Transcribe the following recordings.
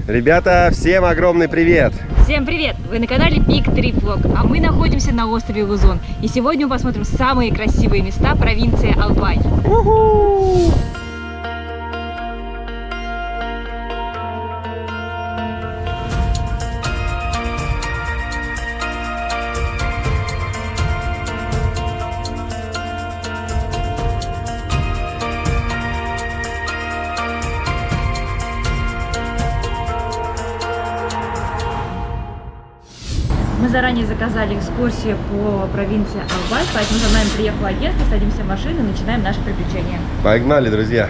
Ребята, всем огромный привет! Всем привет! Вы на канале Big Trip Vlog, а мы находимся на острове Лузон. И сегодня мы посмотрим самые красивые места провинции Албай. Мы заранее заказали экскурсию по провинции Албай, поэтому за нами приехало агентство, садимся в машину и начинаем наше приключение. Погнали, друзья!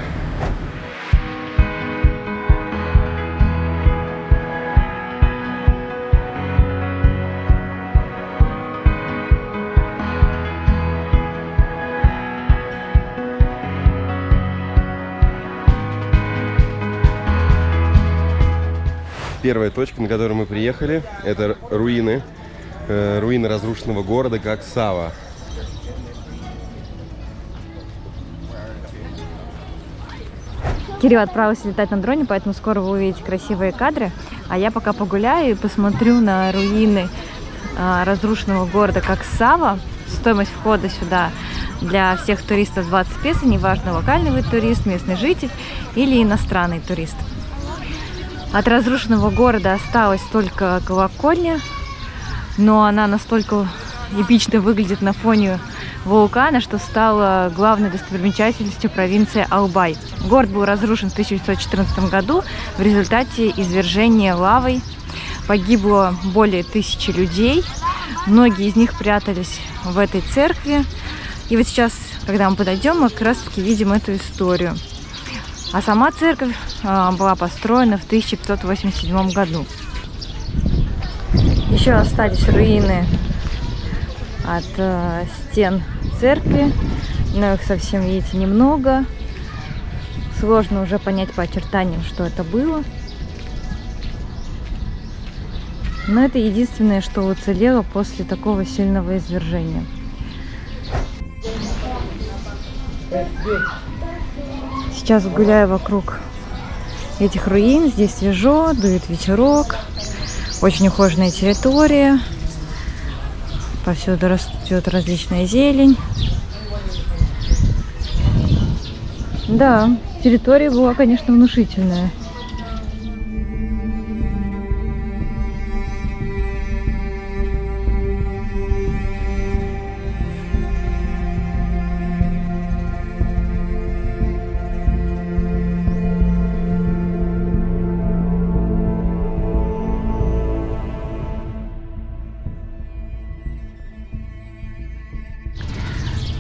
Первая точка, на которую мы приехали, это руины разрушенного города Коксава. Кирилл отправился летать на дроне, поэтому скоро вы увидите красивые кадры. А я пока погуляю и посмотрю на руины разрушенного города Коксава. Стоимость входа сюда для всех туристов 20 песо, неважно, локальный вы турист, местный житель или иностранный турист. От разрушенного города осталась только колокольня, но она настолько эпично выглядит на фоне вулкана, что стала главной достопримечательностью провинции Албай. Город был разрушен в 1914 году в результате извержения лавой. Погибло более 1000 людей. Многие из них прятались в этой церкви. И вот сейчас, когда мы подойдем, мы как раз-таки видим эту историю. А сама церковь была построена в 1587 году. Еще остались руины от стен церкви, но их совсем, видите, немного. Сложно уже понять по очертаниям, что это было. Но это единственное, что уцелело после такого сильного извержения. Сейчас гуляю вокруг этих руин. Здесь свежо, дует ветерок. Очень ухоженная территория. Повсюду растет различная зелень. Да, территория была, конечно, внушительная.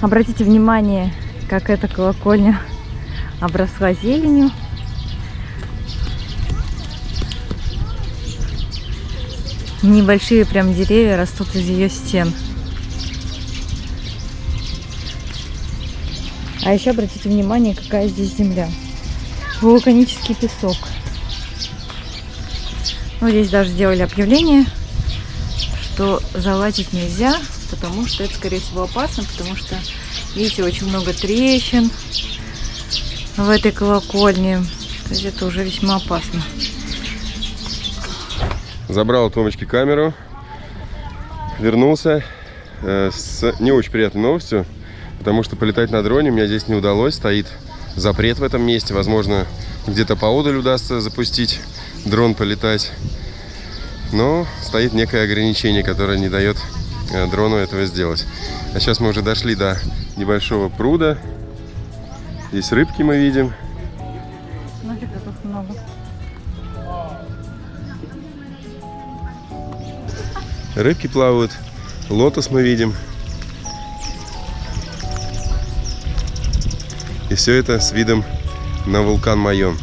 Обратите внимание, как эта колокольня обросла зеленью. Небольшие прям деревья растут из ее стен. А еще обратите внимание, какая здесь земля. Вулканический песок. Вот здесь даже сделали объявление, что залазить нельзя, потому что это, скорее всего, опасно, потому что, видите, очень много трещин в этой колокольне. То есть это уже весьма опасно. Забрал от Томочки камеру, вернулся с не очень приятной новостью, потому что полетать на дроне мне здесь не удалось, стоит запрет в этом месте. Возможно, где-то поодаль удастся запустить дрон, полетать, но стоит некое ограничение, которое не дает дрону этого сделать. А сейчас мы уже дошли до небольшого пруда. Здесь рыбки мы видим. Нафига тут много. Рыбки плавают. Лотос мы видим. И все это с видом на вулкан Майон.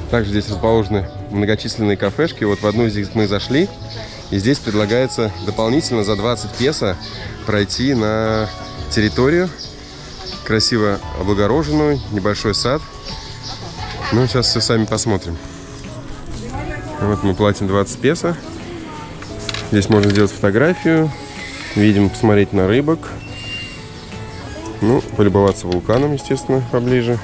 Также здесь расположены многочисленные кафешки. Вот в одну из них мы зашли. И здесь предлагается дополнительно за 20 песо пройти на территорию, красиво облагороженную, небольшой сад. Ну, сейчас все сами посмотрим. Вот мы платим 20 песо. Здесь можно сделать фотографию, видимо, посмотреть на рыбок. Ну, полюбоваться вулканом, естественно, поближе.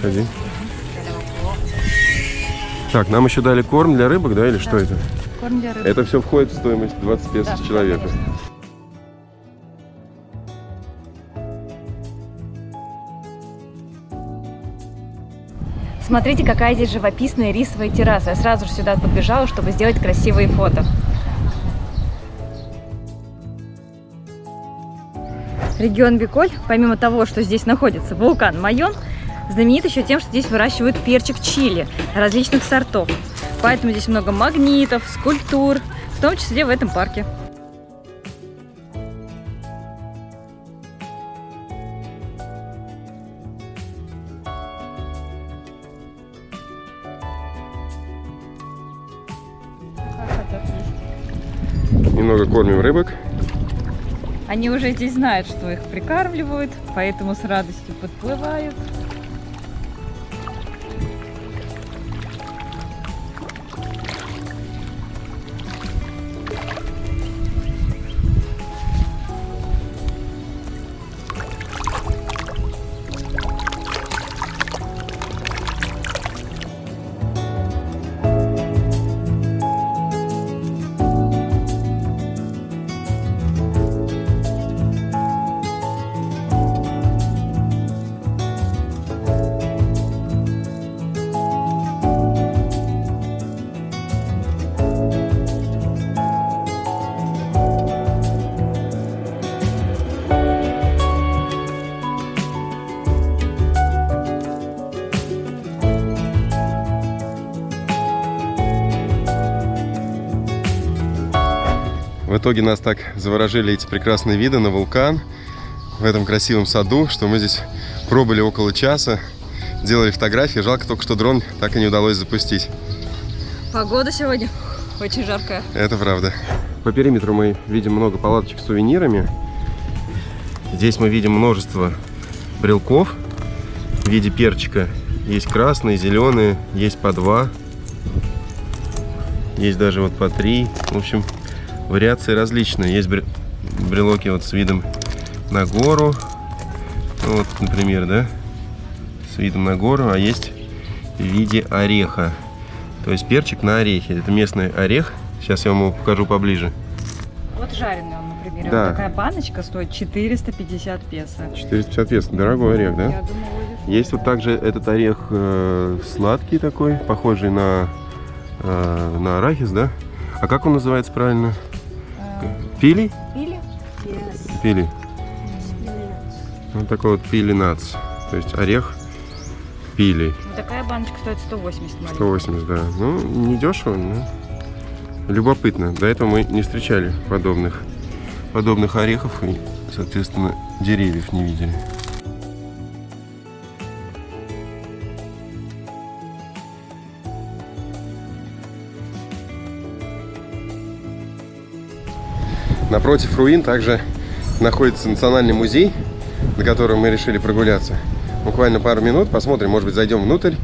заходи. Так, нам еще дали корм для рыбок, да, или что это? Корм для рыб. Это все входит в стоимость 20 песо с человека. Конечно. Смотрите, какая здесь живописная рисовая терраса. Я сразу же сюда подбежала, чтобы сделать красивые фото. Регион Биколь, помимо того, что здесь находится вулкан Майон, знаменит еще тем, что здесь выращивают перчик чили различных сортов. Поэтому здесь много магнитов, скульптур, в том числе в этом парке. Немного кормим рыбок. Они уже здесь знают, что их прикармливают, поэтому с радостью подплывают. В итоге нас так заворожили эти прекрасные виды на вулкан в этом красивом саду, что мы здесь пробыли около часа, делали фотографии. Жалко только, что дрон так и не удалось запустить. Погода сегодня очень жаркая. Это правда. По периметру мы видим много палаточек с сувенирами. Здесь мы видим множество брелков в виде перчика. Есть красные, зеленые, есть по 2. Есть даже вот по 3. В общем, вариации различные. Есть брелоки вот с видом на гору. Вот, например, да? С видом на гору. А есть в виде ореха. То есть перчик на орехе. Это местный орех. Сейчас я вам его покажу поближе. Вот жареный он, например. Да. Вот такая баночка стоит 450 песо. 450 песо. Дорогой орех, да? Я думаю, Есть вот также этот орех сладкий такой, похожий на арахис, да? А как он называется правильно? Пили? Пили? Пили. Вот такой вот пили нац. То есть орех пили. Вот такая баночка стоит 180 маленькая. 180, да. Ну, не дешево, но любопытно. До этого мы не встречали подобных орехов и, соответственно, деревьев не видели. Напротив руин также находится национальный музей, на котором мы решили прогуляться. Буквально пару минут, посмотрим, может быть, зайдем внутрь.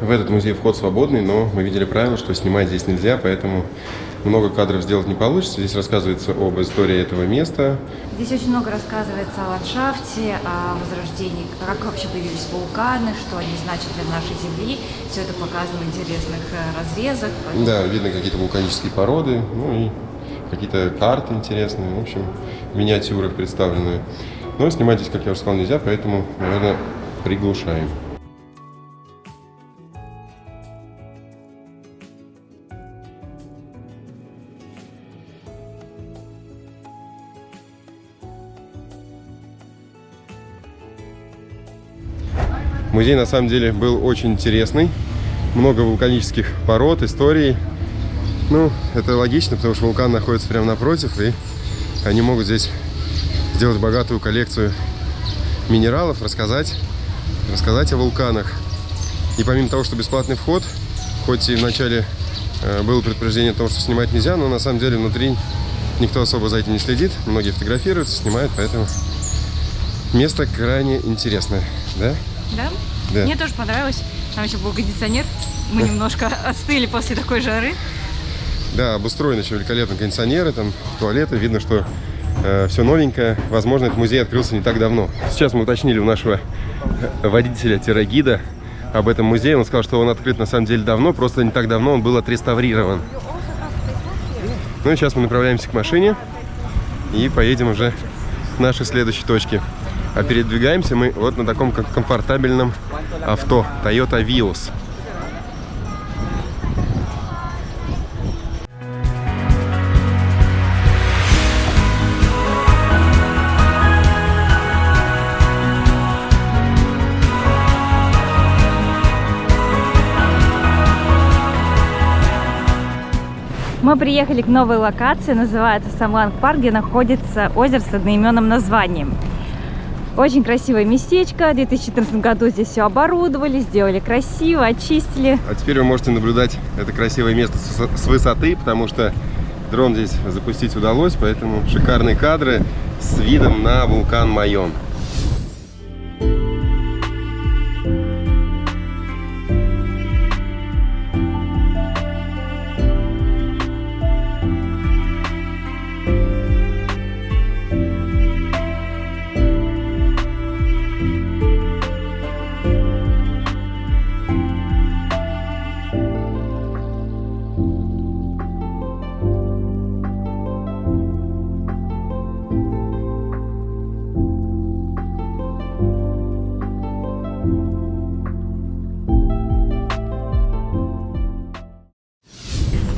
В этот музей вход свободный, но мы видели правило, что снимать здесь нельзя, поэтому много кадров сделать не получится. Здесь рассказывается об истории этого места. Здесь очень много рассказывается о ландшафте, о возрождении, как вообще появились вулканы, что они значат для нашей Земли. Все это показано в интересных разрезах. Да, видно какие-то вулканические породы, ну и какие-то карты интересные, в общем, в миниатюрах представленные. Но снимать здесь, как я уже сказал, нельзя, поэтому, наверное, приглушаем. Музей на самом деле был очень интересный. Много вулканических пород, историй. Ну, это логично, потому что вулкан находится прямо напротив, и они могут здесь сделать богатую коллекцию минералов, рассказать о вулканах. И помимо того, что бесплатный вход, хоть и вначале было предупреждение о том, что снимать нельзя, но на самом деле внутри никто особо за этим не следит. Многие фотографируются, снимают, поэтому место крайне интересное, да? Да? Да. Мне тоже понравилось. Там еще был кондиционер. Мы немножко остыли после такой жары. Да, обустроены еще великолепно кондиционеры, там туалеты. Видно, что все новенькое. Возможно, этот музей открылся не так давно. Сейчас мы уточнили у нашего водителя-гида об этом музее. Он сказал, что он открыт на самом деле давно, просто не так давно он был отреставрирован. Ну и сейчас мы направляемся к машине и поедем уже к нашей следующей точке. А передвигаемся мы вот на таком комфортабельном авто Toyota Vios. Мы приехали к новой локации, называется Самланг парк, где находится озеро с одноименным названием. Очень красивое местечко. В 2014 году здесь все оборудовали, сделали красиво, очистили. А теперь вы можете наблюдать это красивое место с высоты, потому что дрон здесь запустить удалось, поэтому шикарные кадры с видом на вулкан Майон.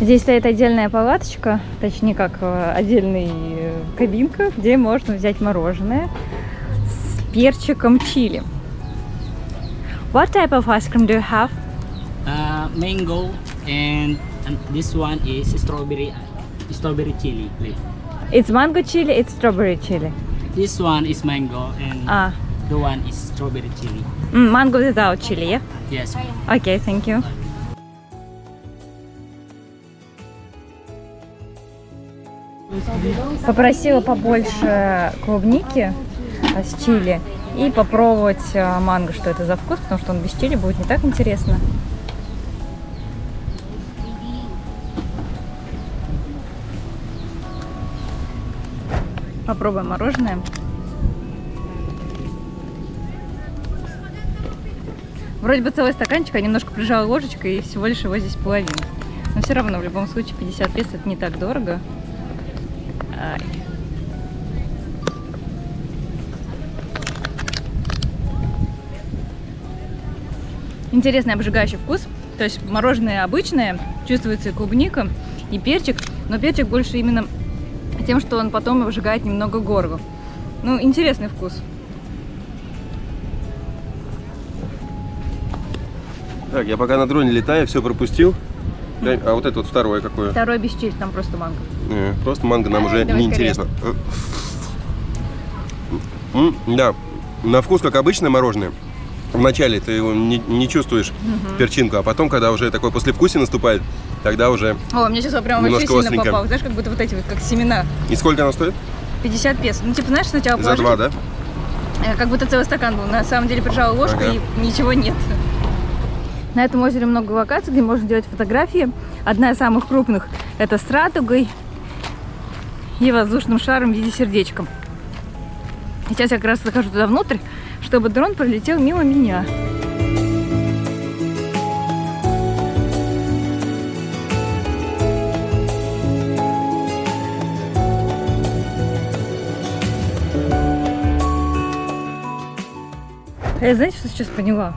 Здесь стоит отдельная палаточка, точнее как отдельная кабинка, где можно взять мороженое с перчиком чили. What type of ice cream do you have? Mango and this one is strawberry chili. It's mango chili, it's strawberry chili. This one is mango and the one is strawberry chili. Mango without chili, yeah? Yes. Okay, thank you. Попросила побольше клубники с чили и попробовать манго, что это за вкус, потому что он без чили будет не так интересно. Попробуем мороженое. Вроде бы целый стаканчик, я немножко прижала ложечкой и всего лишь его здесь половина. Но все равно, в любом случае, 50 песо это не так дорого. Интересный обжигающий вкус. То есть мороженое обычное, чувствуется и клубника, и перчик, но перчик больше именно тем, что он потом обжигает немного горло. Ну, интересный вкус. Так, я пока на дроне летаю, все пропустил. А вот это вот второе какое? Второй без чили, там просто манго. Просто манго нам уже давай не интересно. Да, на вкус как обычное мороженое. Вначале ты его не чувствуешь перчинку, а потом, когда уже такое послевкусие наступает, тогда уже О, мне сейчас прям вообще немножко сильно остренько. попало. Знаешь, как будто вот эти вот, как семена. И сколько оно стоит? 50 песо. Ну, типа, знаешь, сначала За положили, 2, да? как будто целый стакан был. На самом деле прижала ложкой, и ничего нет. На этом озере много локаций, где можно делать фотографии. Одна из самых крупных – это с радугой и воздушным шаром в виде сердечка. Сейчас я как раз захожу туда внутрь, чтобы дрон пролетел мимо меня. Я, знаете, что сейчас поняла?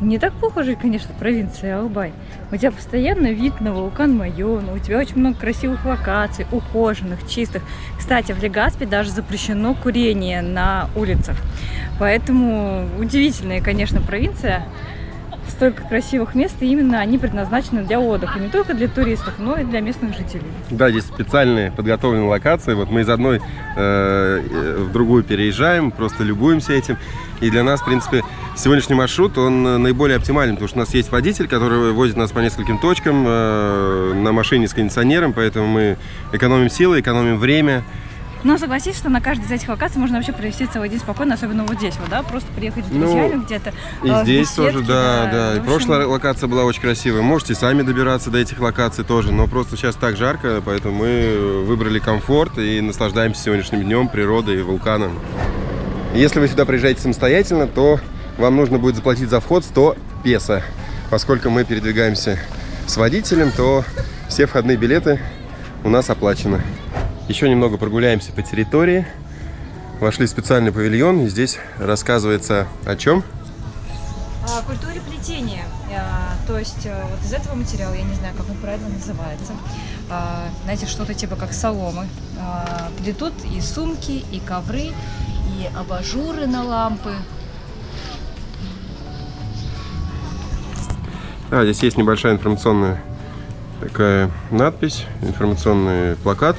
Не так плохо жить, конечно, в провинции Албай. У тебя постоянно вид на вулкан Майон, у тебя очень много красивых локаций, ухоженных, чистых. Кстати, в Легаспе даже запрещено курение на улицах. Поэтому удивительная, конечно, провинция. Столько красивых мест, и именно они предназначены для отдыха. Не только для туристов, но и для местных жителей. Да, здесь специальные подготовленные локации. Вот мы из одной в другую переезжаем, просто любуемся этим. И для нас, в принципе, сегодняшний маршрут, он наиболее оптимален, потому что у нас есть водитель, который возит нас по нескольким точкам на машине с кондиционером, поэтому мы экономим силы, экономим время. Но согласись, что на каждой из этих локаций можно вообще провести целый день спокойно, особенно вот здесь вот, да, просто приехать с друзьями где-то. И здесь беседки, тоже, да. И в общем... прошлая локация была очень красивая. Можете сами добираться до этих локаций тоже, но просто сейчас так жарко, поэтому мы выбрали комфорт и наслаждаемся сегодняшним днем, природой и вулканом. Если вы сюда приезжаете самостоятельно, то вам нужно будет заплатить за вход 100 песо. Поскольку мы передвигаемся с водителем, то все входные билеты у нас оплачены. Еще немного прогуляемся по территории. Вошли в специальный павильон, и здесь рассказывается о чем? О культуре плетения. То есть вот из этого материала, я не знаю, как он правильно называется, знаете, что-то типа как соломы. Плетут и сумки, и ковры, и абажуры на лампы. Да, здесь есть небольшая информационная такая надпись, информационный плакат,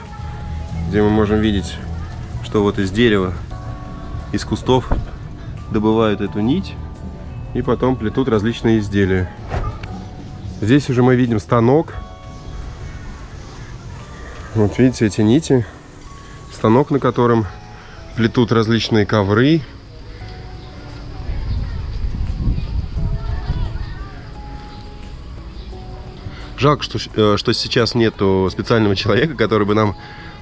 где мы можем видеть, что вот из дерева, из кустов добывают эту нить и потом плетут различные изделия. Здесь уже мы видим станок. Вот видите эти нити. Станок, на котором плетут различные ковры. Жалко, что сейчас нету специального человека, который бы нам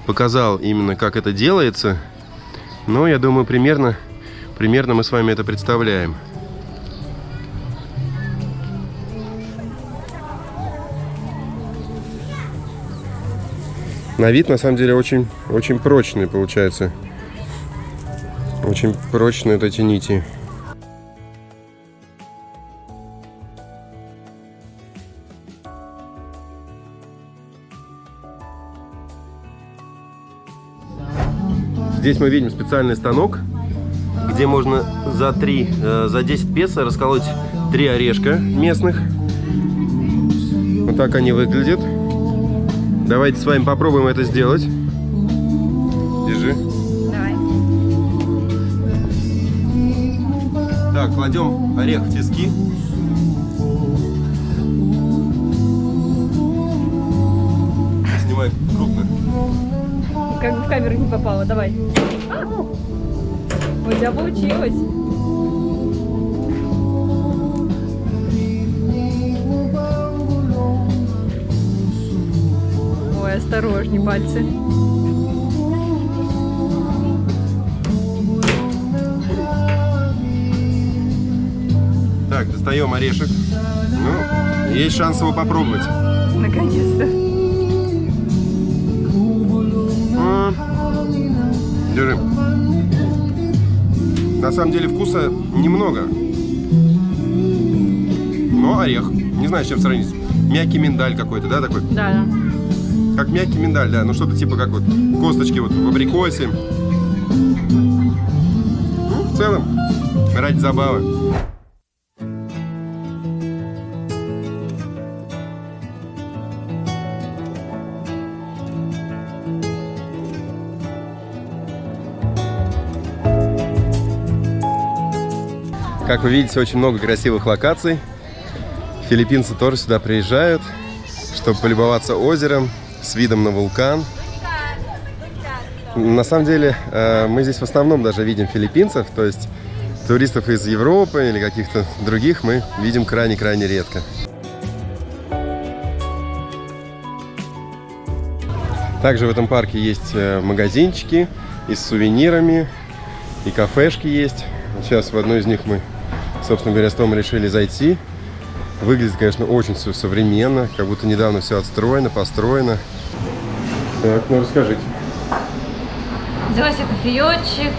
показал именно, как это делается. Но я думаю, примерно мы с вами это представляем. На вид, на самом деле, очень прочные получается. Очень прочные вот эти нити. Здесь мы видим специальный станок, где можно за 10 песо расколоть 3 орешка местных. Вот так они выглядят. Давайте с вами попробуем это сделать. Держи. Давай. Так, кладем орех в тиски. Снимай крупно. Как бы в камеру не попало, давай. У тебя получилось. Ой, осторожней, пальцы. Так, достаем орешек. Ну, есть шанс его попробовать. Наконец-то. Держи. На самом деле вкуса немного. Но орех. Не знаю, с чем сравнить. Мягкий миндаль какой-то, да, такой? Да. Как мягкий миндаль, да. Ну что-то типа как вот косточки вот в абрикосе. Ну, в целом, ради забавы. Как вы видите, очень много красивых локаций. Филиппинцы тоже сюда приезжают, чтобы полюбоваться озером с видом на вулкан. На самом деле, мы здесь в основном даже видим филиппинцев, то есть туристов из Европы или каких-то других мы видим крайне-крайне редко. Также в этом парке есть магазинчики и с сувенирами, и кафешки есть. Сейчас в одну из них мы, собственно говоря, с Томом решили зайти. Выглядит, конечно, очень все современно, как будто недавно все отстроено, построено. Так, ну расскажите. Взяла себе кофеечек,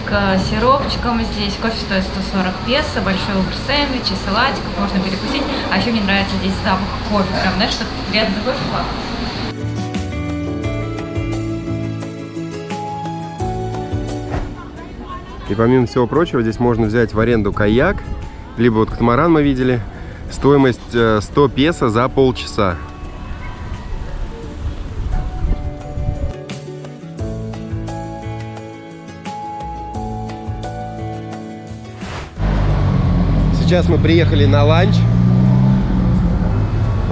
сиропчиком здесь. Кофе стоит 140 песо, большой выбор сэндвичей, салатиков, можно перекусить. А еще мне нравится здесь запах кофе. Прям, знаешь, что приятно кофе пахнет. И помимо всего прочего, здесь можно взять в аренду каяк, либо вот катамаран мы видели. Стоимость 100 песо за полчаса. Сейчас мы приехали на ланч.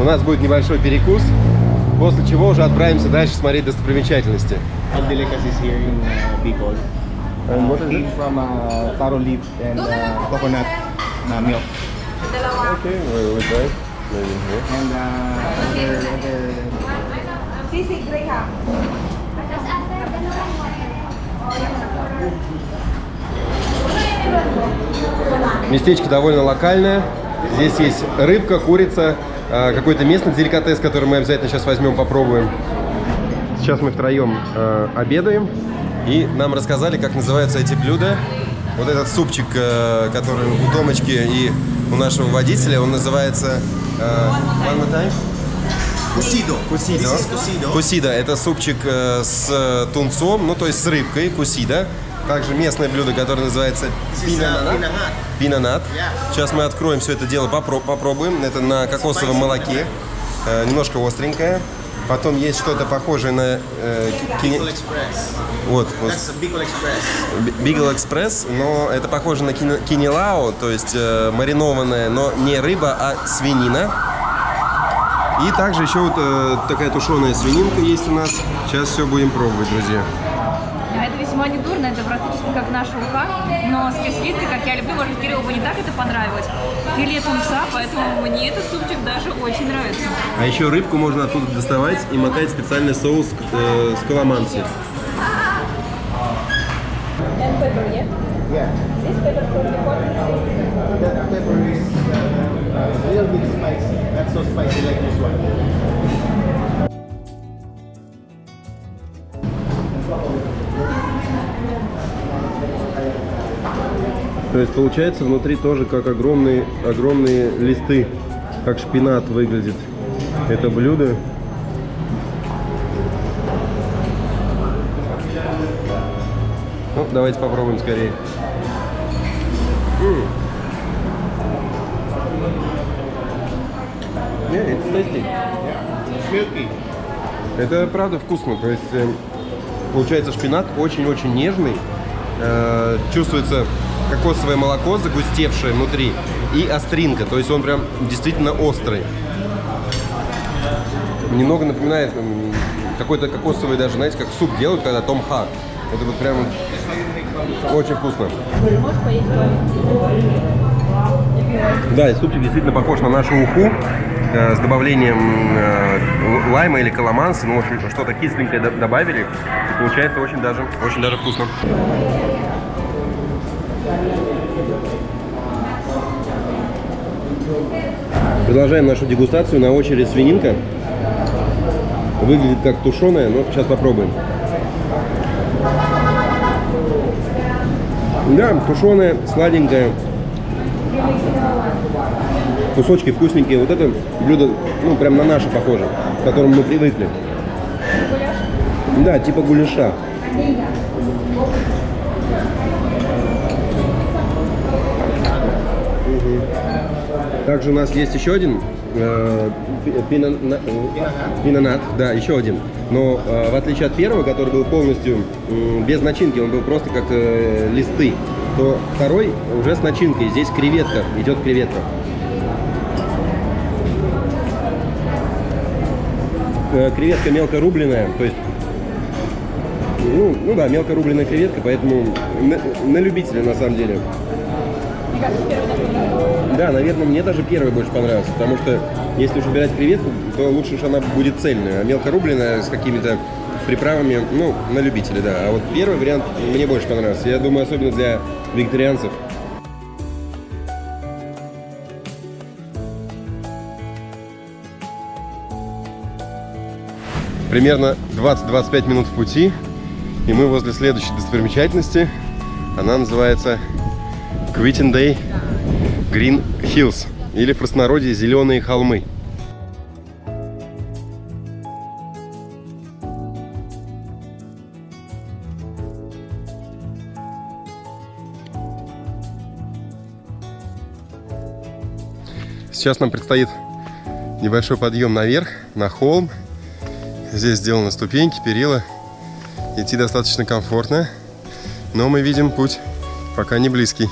У нас будет небольшой перекус После чего уже отправимся дальше смотреть достопримечательности. All delicacies here in Bicol. And what is Came it? from taro leaf and coconut milk. Okay, we try. Maybe here. And other Местечко довольно локальное. Здесь есть рыбка, курица, какой-то местный деликатес, который мы обязательно сейчас возьмем, попробуем. Сейчас мы втроем обедаем. И нам рассказали, как называются эти блюда. Вот этот супчик, который у Томочки и у нашего водителя, он называется... one more time? Cocido. Кусидо. This is cocido. Кусидо – это супчик с тунцом, ну то есть с рыбкой, кусидо. Также местное блюдо, которое называется пинанат. Пинанат. Сейчас мы откроем все это дело, попробуем. Это на кокосовом молоке, немножко остренькое. Потом есть что-то похожее на Bicol Express. вот, That's a Bicol Express. Бигл Экспресс, но это похоже на кинилао, то есть маринованная, но не рыба, а свинина. И также еще вот такая тушеная свининка есть у нас. Сейчас все будем пробовать, друзья. Это весьма недурно, это практически как наша уха, но с кислинкой, как я люблю, может, Кириллу бы не так это понравилось. Филе тунца, поэтому мне этот супчик даже очень нравится. А еще рыбку можно оттуда доставать и макать в специальный соус с каламанси. Yeah. This pepper from the That pepper is a little bit spicy. Not so spicy like this one. То есть получается внутри тоже как огромные листы, как шпинат выглядит это блюдо. Ну, давайте попробуем скорее. Это tasty. Milky. Это правда вкусно. То есть получается шпинат очень-очень нежный. Чувствуется кокосовое молоко, загустевшее внутри, и остринка. То есть он прям действительно острый. Немного напоминает какой-то кокосовый, даже, знаете, как суп делают, когда томха. Это вот прям очень вкусно. Да, и супчик действительно похож на нашу уху с добавлением лайма или каламанси. Ну, в общем, что-то кисленькое добавили. И получается очень даже вкусно. Продолжаем нашу дегустацию. На очереди свининка. Выглядит как тушеная, но сейчас попробуем. Да, тушеная, сладенькая. Кусочки вкусненькие. Вот это блюдо, ну, прям на наше похоже, к которому мы привыкли. Да, типа гуляша. Также у нас есть еще один пинанат, да, еще один. Но в отличие от первого, который был полностью без начинки, он был просто как листы, то второй уже с начинкой. Здесь креветка, идет креветка. Креветка мелко рубленая, то есть, ну да, мелко рубленая креветка, поэтому на любителя на самом деле. Да, наверное, мне даже первый больше понравился, потому что если уж убирать креветку, то лучше уж она будет цельная, а мелко рубленая с какими-то приправами, ну, на любителя, да. А вот первый вариант мне больше понравился, я думаю, особенно для вегетарианцев. Примерно 20-25 минут в пути, и мы возле следующей достопримечательности. Она называется Квитендей Green Hills, или в простонародье «Зеленые холмы». Сейчас нам предстоит небольшой подъем наверх, на холм. Здесь сделаны ступеньки, перила. Идти достаточно комфортно, но мы видим путь пока не близкий.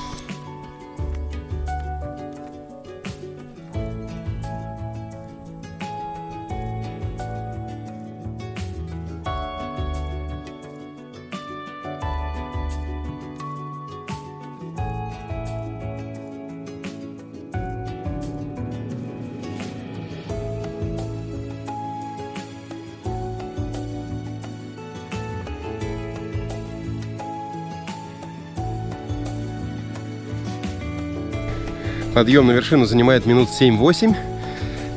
Подъем на вершину занимает минут 7-8.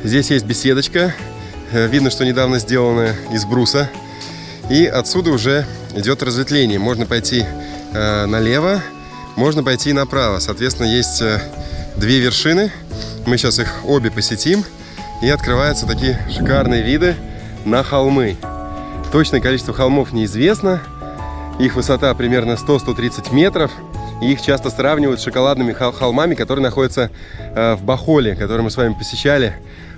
Здесь есть беседочка. Видно, что недавно сделанная из бруса. И отсюда уже идет разветвление. Можно пойти налево, можно пойти направо. Соответственно, есть две вершины. Мы сейчас их обе посетим. И открываются такие шикарные виды на холмы. Точное количество холмов неизвестно. Их высота примерно 100-130 метров. И их часто сравнивают с шоколадными холмами, которые находятся в Бахоле, который мы с вами посещали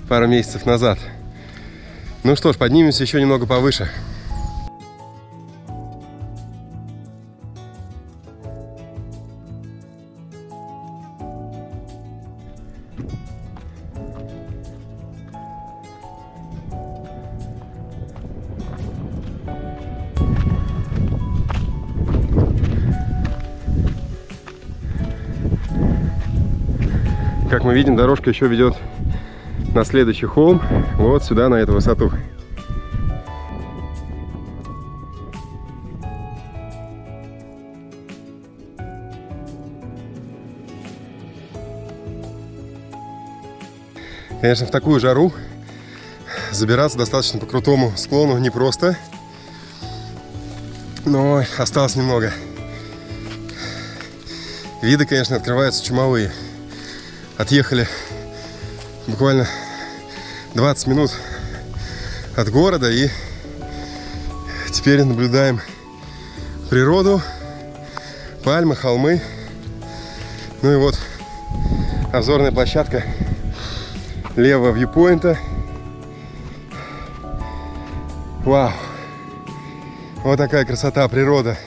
пару месяцев назад. Ну что ж, поднимемся еще немного повыше. Как мы видим, дорожка еще ведет на следующий холм, вот сюда, на эту высоту. Конечно, в такую жару забираться достаточно по крутому склону непросто, но осталось немного. Виды, конечно, открываются чумовые. Отъехали буквально 20 минут от города и теперь наблюдаем природу, пальмы, холмы. Ну и вот обзорная площадка левого вьюпоинта. Вау! Вот такая красота, природа.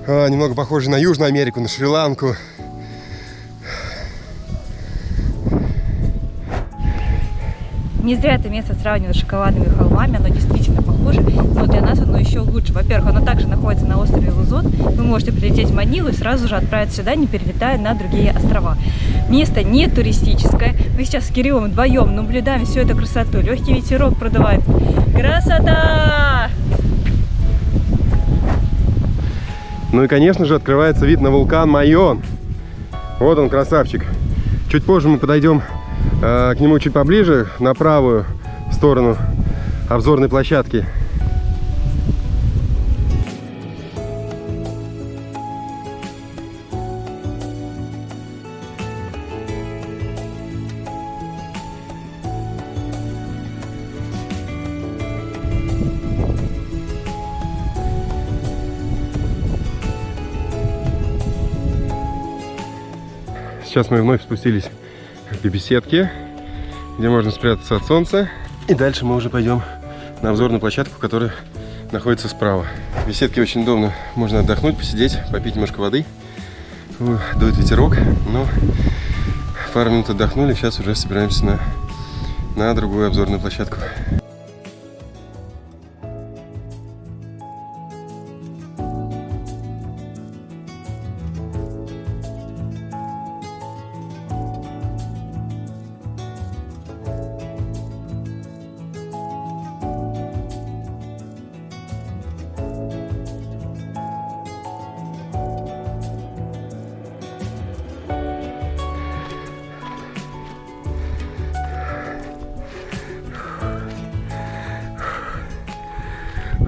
Немного похоже на Южную Америку, на Шри-Ланку. Не зря это место сравнивают с шоколадными холмами, оно действительно похоже, но для нас оно еще лучше. Во-первых, оно также находится на острове Лузот, вы можете прилететь в Манилу и сразу же отправиться сюда, не перелетая на другие острова. Место не туристическое, мы сейчас с Кириллом вдвоем наблюдаем всю эту красоту, легкий ветерок продувает. Красота! Ну и, конечно же, открывается вид на вулкан Майон. Вот он, красавчик. Чуть позже мы подойдем к нему чуть поближе, на правую сторону обзорной площадки. Сейчас мы вновь спустились к беседке, где можно спрятаться от солнца. И дальше мы уже пойдем на обзорную площадку, которая находится справа. В беседке очень удобно. Можно отдохнуть, посидеть, попить немножко воды. Дует ветерок, но пару минут отдохнули. Сейчас уже собираемся на другую обзорную площадку.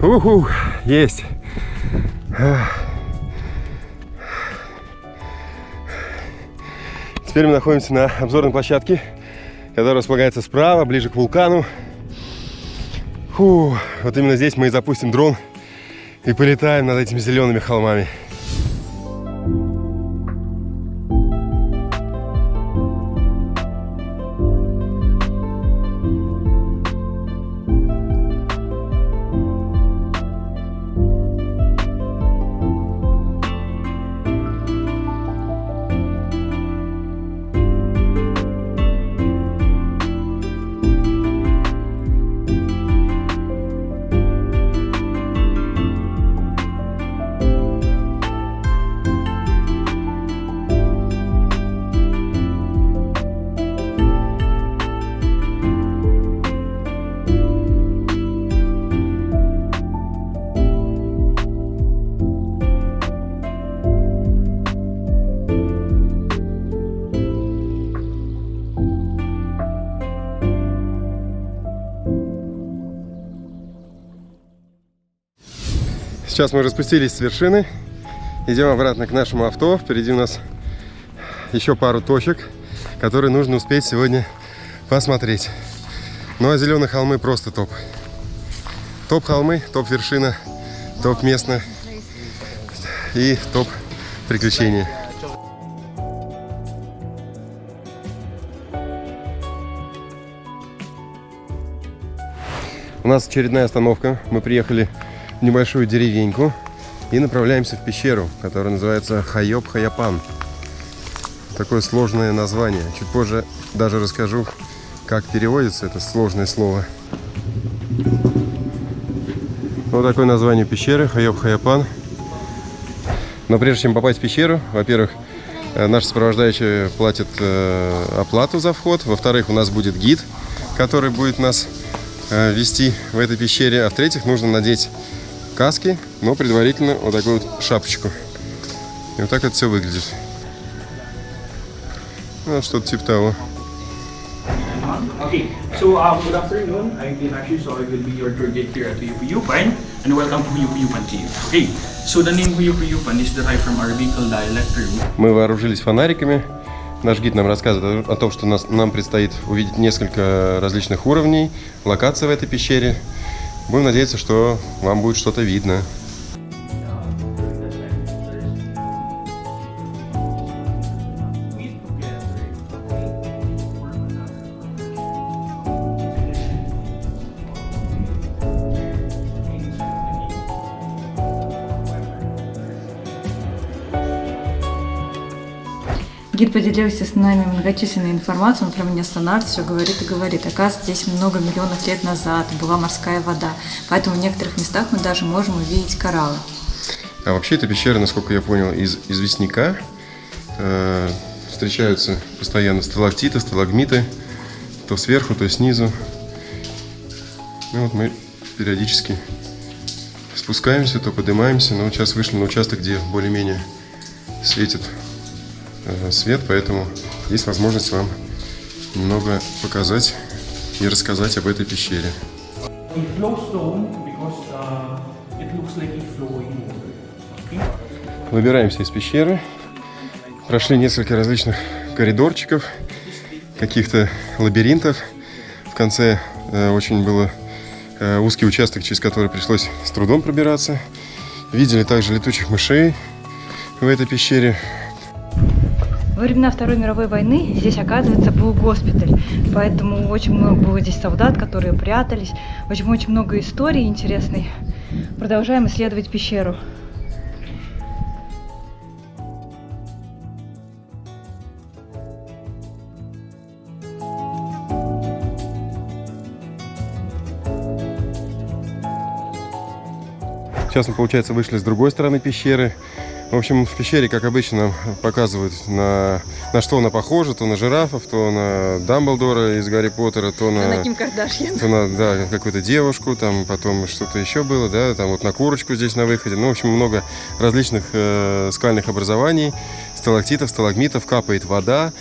Уху, есть. Теперь мы находимся на обзорной площадке, которая располагается справа, ближе к вулкану. Фу, вот именно здесь мы и запустим дрон и полетаем над этими зелеными холмами. Сейчас мы уже спустились с вершины. Идем обратно к нашему авто. Впереди у нас еще пару точек, которые нужно успеть сегодня посмотреть. Ну а зеленые холмы просто топ. Топ холмы, топ вершина, топ место и топ приключения. У нас очередная остановка. Мы приехали в небольшую деревеньку и направляемся в пещеру, которая называется Хайоп-Хаяпан. Такое сложное название. Чуть позже даже расскажу, как переводится это сложное слово. Вот такое название пещеры Хайоп-Хаяпан. Но прежде чем попасть в пещеру, во-первых, наши сопровождающие платят оплату за вход. Во-вторых, у нас будет гид, который будет нас вести в этой пещере. А в-третьих, нужно надеть каски, но предварительно вот такую вот шапочку. И вот так это все выглядит. Ну, что-то типа того. Okay, so good afternoon. I'm Pinashu, so I will be your tour guide here at Huyupan, and welcome to Huyupan to you. Okay, so the name Huyupan is derived from Arabical dialect term. Мы вооружились фонариками. Наш гид нам рассказывает о том, что нам предстоит увидеть несколько различных уровней, локаций в этой пещере. Будем надеяться, что вам будет что-то видно. Гид поделился с нами многочисленной информацией, он прямо не останавливается, все говорит и говорит. Оказывается, здесь много миллионов лет назад была морская вода, поэтому в некоторых местах мы даже можем увидеть кораллы. А вообще эта пещера, насколько я понял, из известняка. Встречаются постоянно сталактиты, сталагмиты, то сверху, то снизу. Ну вот мы периодически спускаемся, то поднимаемся. Но вот сейчас вышли на участок, где более-менее светит свет, поэтому есть возможность вам немного показать и рассказать об этой пещере. Выбираемся из пещеры. Прошли несколько различных коридорчиков, каких-то лабиринтов. В конце очень был узкий участок, через который пришлось с трудом пробираться. Видели также летучих мышей в этой пещере. Во времена Второй мировой войны здесь, оказывается, был госпиталь, поэтому очень много было здесь солдат, которые прятались. Очень много историй интересной. Продолжаем исследовать пещеру. Сейчас мы, получается, вышли с другой стороны пещеры. В общем, в пещере, как обычно, нам показывают, на что она похожа. То на жирафов, то на Дамблдора из Гарри Поттера, то на Ким Кардашьян. То на, да, какую-то девушку, там потом что-то еще было, да, там вот на курочку здесь на выходе. Ну, в общем, много различных скальных образований, сталактитов, сталагмитов, капает вода.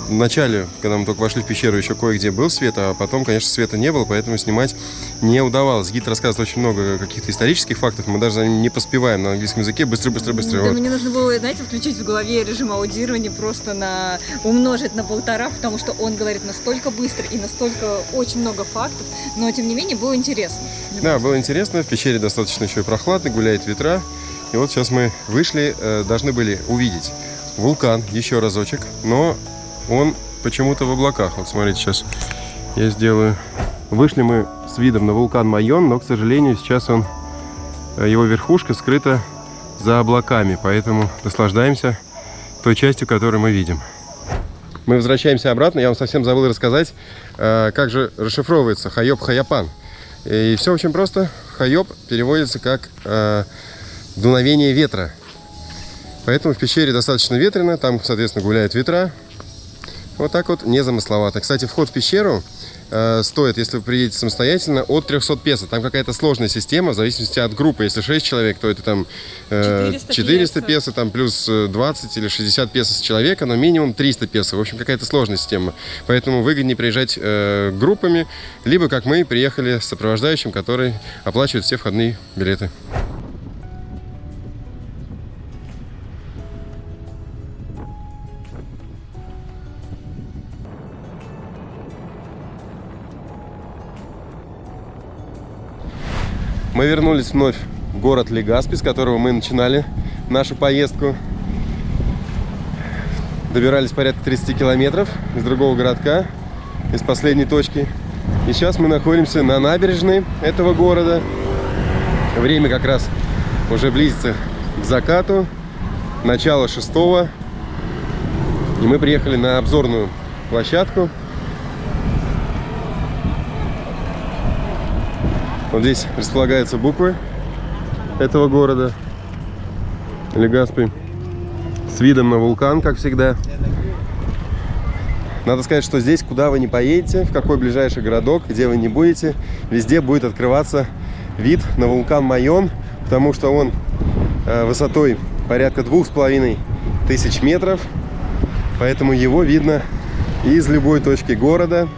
В начале, когда мы только вошли в пещеру, еще кое-где был свет, а потом, конечно, света не было, поэтому снимать не удавалось. Гид рассказывает очень много каких-то исторических фактов, мы даже за ним не поспеваем на английском языке. Быстро. Да, Вот. мне нужно было, знаете, включить в голове режим аудирования, просто умножить на 1,5, потому что он говорит настолько быстро и настолько очень много фактов, но, тем не менее, было интересно. Да, было интересно. В пещере достаточно еще и прохладно, гуляет ветра. И вот сейчас мы вышли, должны были увидеть вулкан еще разочек, но он почему-то в облаках. Вот смотрите, сейчас я сделаю. Вышли мы с видом на вулкан Майон, но, к сожалению, сейчас его верхушка скрыта за облаками, поэтому наслаждаемся той частью, которую мы видим. Мы возвращаемся обратно. Я вам совсем забыл рассказать, как же расшифровывается Хайоп-Хаяпан. И все очень просто. Хайоп переводится как дуновение ветра. Поэтому в пещере достаточно ветрено, там, соответственно, гуляют ветра. Вот так вот, незамысловато. Кстати, вход в пещеру стоит, если вы приедете самостоятельно, от 300 песо. Там какая-то сложная система, в зависимости от группы. Если 6 человек, то это там 400 песо, там плюс 20 или 60 песо с человека, но минимум 300 песо. В общем, какая-то сложная система. Поэтому выгоднее приезжать группами, либо, как мы, приехали с сопровождающим, который оплачивает все входные билеты. Мы вернулись вновь в город Легаспи, с которого мы начинали нашу поездку. Добирались порядка 30 километров из другого городка, из последней точки. И сейчас мы находимся на набережной этого города. Время как раз уже близится к закату, начало 6-го. И мы приехали на обзорную площадку. Вот здесь располагаются буквы этого города Легаспи с видом на вулкан, как всегда. Надо сказать, что здесь, куда вы не поедете, в какой ближайший городок, где вы не будете, везде будет открываться вид на вулкан Майон, потому что он высотой порядка 2500 метров, поэтому его видно из любой точки города.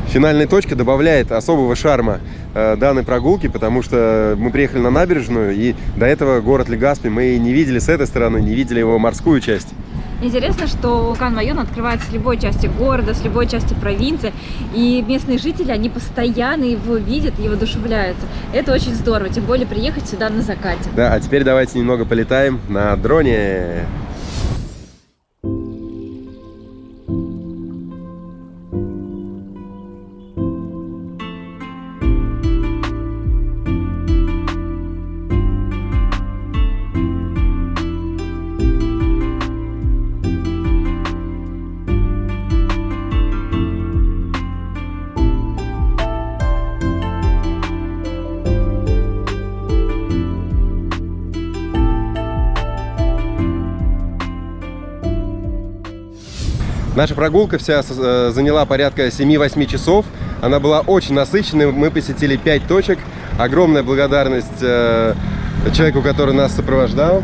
Финальная точка добавляет особого шарма данной прогулки, потому что мы приехали на набережную, и до этого город Легаспи мы не видели с этой стороны, не видели его морскую часть. Интересно, что вулкан Майон открывается с любой части города, с любой части провинции, и местные жители, они постоянно его видят и воодушевляются. Это очень здорово, тем более приехать сюда на закате. Да, а теперь давайте немного полетаем на дроне. Наша прогулка вся заняла порядка 7-8 часов. Она была очень насыщенной. Мы посетили 5 точек. Огромная благодарность человеку, который нас сопровождал.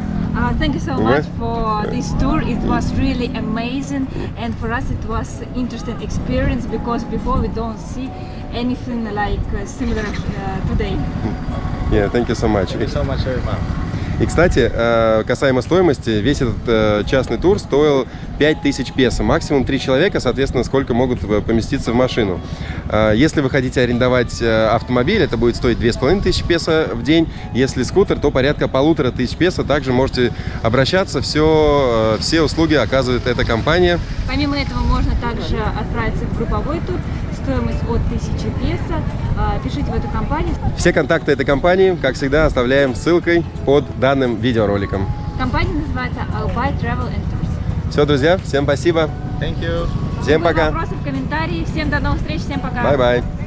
Thank you so much for this tour. It was really amazing, and for us it was interesting experience because before we don't see anything like similar today. Yeah, thank you so much. Thank you so much, everyone. И, кстати, касаемо стоимости, весь этот частный тур стоил 5000 песо. Максимум 3 человека, соответственно, сколько могут поместиться в машину. Если вы хотите арендовать автомобиль, это будет стоить 2500 песо в день. Если скутер, то порядка 1500 песо. Также можете обращаться, все услуги оказывает эта компания. Помимо этого, можно также отправиться в групповой тур. Стоимость от 1000 песо. Пишите в эту компанию. Все контакты этой компании, как всегда, оставляем ссылкой под данным видеороликом. Компания называется Albay Travel and Tours. Все, друзья, всем спасибо. Thank you. Всем пока. Вопросы в комментарии. Всем до новых встреч. Всем пока. Bye-bye.